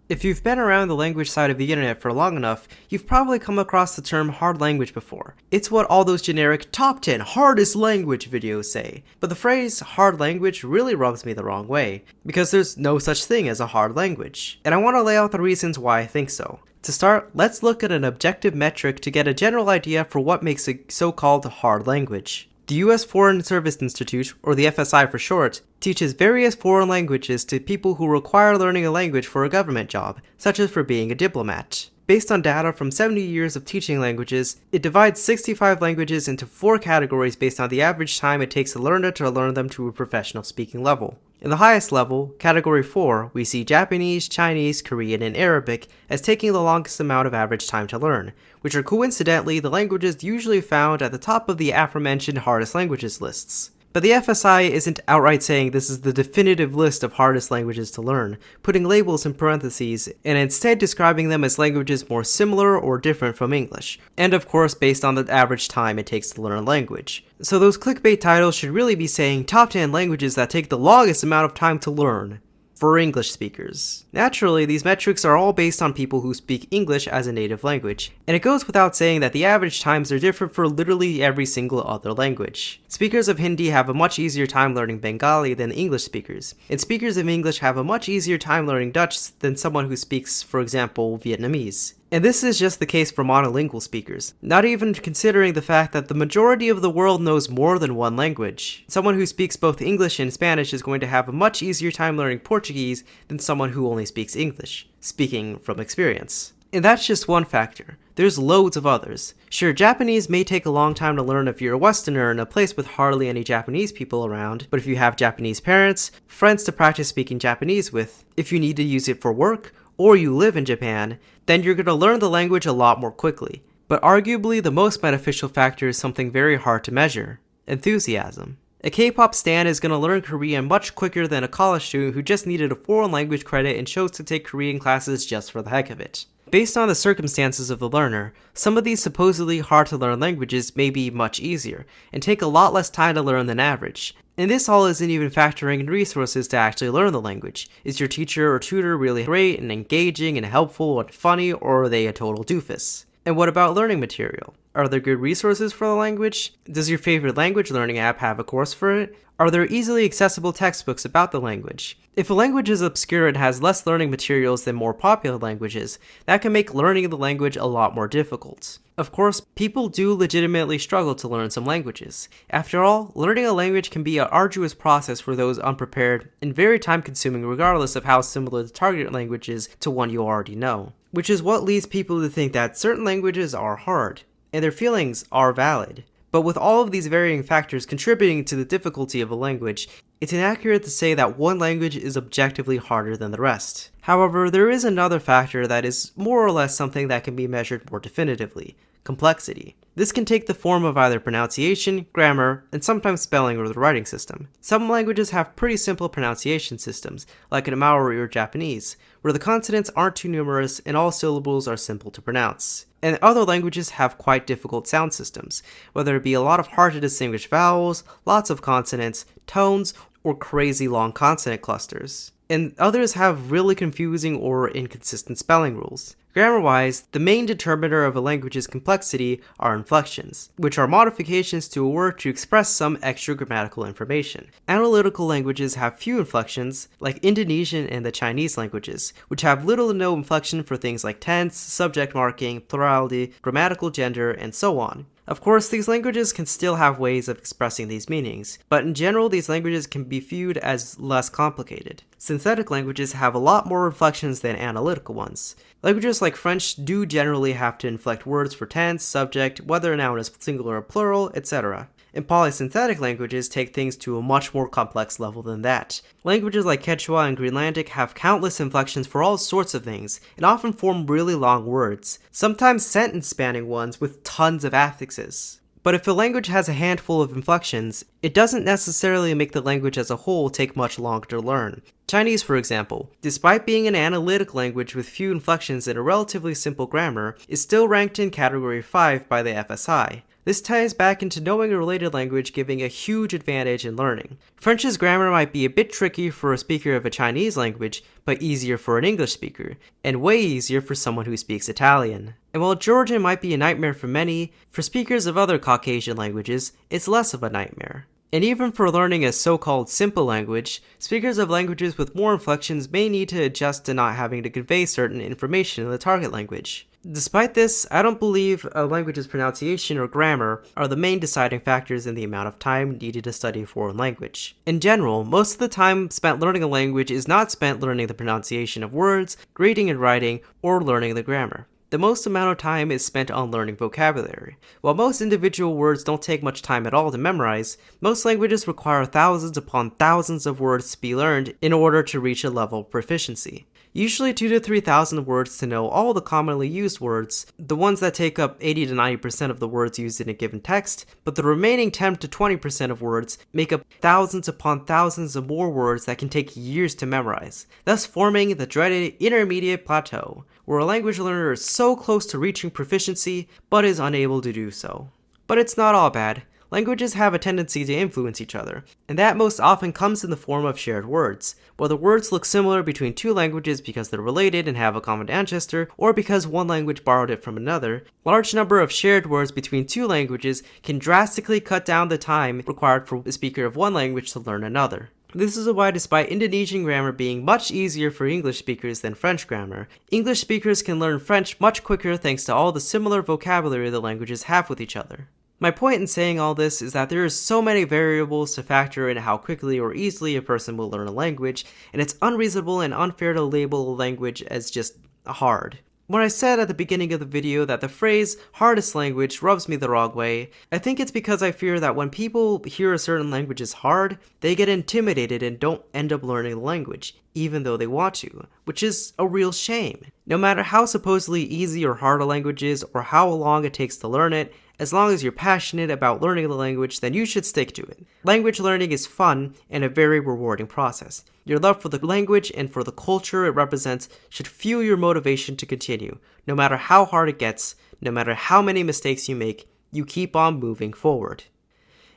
If you've been around the language side of the internet for long enough, you've probably come across the term hard language before. It's what all those generic top 10 hardest language videos say. But the phrase hard language really rubs me the wrong way, because there's no such thing as a hard language. And I want to lay out the reasons why I think so. To start, let's look at an objective metric to get a general idea for what makes a so-called hard language. The US Foreign Service Institute, or the FSI for short, teaches various foreign languages to people who require learning a language for a government job, such as for being a diplomat. Based on data from 70 years of teaching languages, it divides 65 languages into 4 categories based on the average time it takes a learner to learn them to a professional speaking level. In the highest level, Category 4, we see Japanese, Chinese, Korean, and Arabic as taking the longest amount of average time to learn, which are coincidentally the languages usually found at the top of the aforementioned hardest languages lists. But the FSI isn't outright saying this is the definitive list of hardest languages to learn, putting labels in parentheses, and instead describing them as languages more similar or different from English, and of course based on the average time it takes to learn a language. So those clickbait titles should really be saying top 10 languages that take the longest amount of time to learn for English speakers. Naturally, these metrics are all based on people who speak English as a native language, and it goes without saying that the average times are different for literally every single other language. Speakers of Hindi have a much easier time learning Bengali than English speakers, and speakers of English have a much easier time learning Dutch than someone who speaks, for example, Vietnamese. And this is just the case for monolingual speakers, not even considering the fact that the majority of the world knows more than one language. Someone who speaks both English and Spanish is going to have a much easier time learning Portuguese than someone who only speaks English, speaking from experience. And that's just one factor. There's loads of others. Sure, Japanese may take a long time to learn if you're a Westerner in a place with hardly any Japanese people around, but if you have Japanese parents, friends to practice speaking Japanese with, if you need to use it for work, or you live in Japan, then you're going to learn the language a lot more quickly. But arguably the most beneficial factor is something very hard to measure: enthusiasm. A K-pop stan is going to learn Korean much quicker than a college student who just needed a foreign language credit and chose to take Korean classes just for the heck of it. Based on the circumstances of the learner, some of these supposedly hard to learn languages may be much easier, and take a lot less time to learn than average. And this all isn't even factoring in resources to actually learn the language. Is your teacher or tutor really great and engaging and helpful and funny, or are they a total doofus? And what about learning material? Are there good resources for the language? Does your favorite language learning app have a course for it? Are there easily accessible textbooks about the language? If a language is obscure and has less learning materials than more popular languages, that can make learning the language a lot more difficult. Of course, people do legitimately struggle to learn some languages. After all, learning a language can be an arduous process for those unprepared and very time-consuming regardless of how similar the target language is to one you already know. Which is what leads people to think that certain languages are hard, and their feelings are valid. But with all of these varying factors contributing to the difficulty of a language, it's inaccurate to say that one language is objectively harder than the rest. However, there is another factor that is more or less something that can be measured more definitively: complexity. This can take the form of either pronunciation, grammar, and sometimes spelling or the writing system. Some languages have pretty simple pronunciation systems, like in Maori or Japanese, where the consonants aren't too numerous and all syllables are simple to pronounce. And other languages have quite difficult sound systems, whether it be a lot of hard to distinguish vowels, lots of consonants, tones, or crazy long consonant clusters. And others have really confusing or inconsistent spelling rules. Grammar-wise, the main determiner of a language's complexity are inflections, which are modifications to a word to express some extra grammatical information. Analytical languages have few inflections, like Indonesian and the Chinese languages, which have little to no inflection for things like tense, subject marking, plurality, grammatical gender, and so on. Of course, these languages can still have ways of expressing these meanings, but in general these languages can be viewed as less complicated. Synthetic languages have a lot more inflections than analytical ones. Languages like French do generally have to inflect words for tense, subject, whether a noun is singular or plural, etc. And polysynthetic languages take things to a much more complex level than that. Languages like Quechua and Greenlandic have countless inflections for all sorts of things, and often form really long words, sometimes sentence-spanning ones with tons of affixes. But if a language has a handful of inflections, it doesn't necessarily make the language as a whole take much longer to learn. Chinese, for example, despite being an analytic language with few inflections and a relatively simple grammar, is still ranked in Category 5 by the FSI. This ties back into knowing a related language giving a huge advantage in learning. French's grammar might be a bit tricky for a speaker of a Chinese language, but easier for an English speaker, and way easier for someone who speaks Italian. And while Georgian might be a nightmare for many, for speakers of other Caucasian languages, it's less of a nightmare. And even for learning a so-called simple language, speakers of languages with more inflections may need to adjust to not having to convey certain information in the target language. Despite this, I don't believe a language's pronunciation or grammar are the main deciding factors in the amount of time needed to study a foreign language. In general, most of the time spent learning a language is not spent learning the pronunciation of words, reading and writing, or learning the grammar. The most amount of time is spent on learning vocabulary. While most individual words don't take much time at all to memorize, most languages require thousands upon thousands of words to be learned in order to reach a level of proficiency. Usually 2,000 to 3,000 words to know all the commonly used words, the ones that take up 80 to 90% of the words used in a given text, but the remaining 10 to 20% of words make up thousands upon thousands of more words that can take years to memorize, thus forming the dreaded intermediate plateau, where a language learner is so close to reaching proficiency, but is unable to do so. But it's not all bad. Languages have a tendency to influence each other, and that most often comes in the form of shared words. Whether words look similar between two languages because they're related and have a common ancestor, or because one language borrowed it from another, large number of shared words between two languages can drastically cut down the time required for a speaker of one language to learn another. This is why, despite Indonesian grammar being much easier for English speakers than French grammar, English speakers can learn French much quicker thanks to all the similar vocabulary the languages have with each other. My point in saying all this is that there are so many variables to factor in how quickly or easily a person will learn a language, and it's unreasonable and unfair to label a language as just hard. When I said at the beginning of the video that the phrase hardest language rubs me the wrong way, I think it's because I fear that when people hear a certain language is hard, they get intimidated and don't end up learning the language, even though they want to, which is a real shame. No matter how supposedly easy or hard a language is, or how long it takes to learn it, as long as you're passionate about learning the language, then you should stick to it. Language learning is fun and a very rewarding process. Your love for the language and for the culture it represents should fuel your motivation to continue. No matter how hard it gets, no matter how many mistakes you make, you keep on moving forward.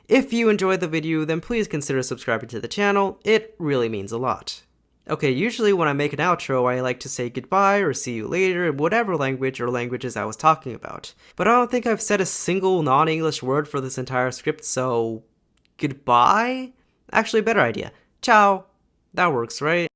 If you enjoyed the video, then please consider subscribing to the channel. It really means a lot. Okay, usually when I make an outro, I like to say goodbye or see you later in whatever language or languages I was talking about. But I don't think I've said a single non-English word for this entire script, so goodbye? Actually, better idea. Ciao. That works, right?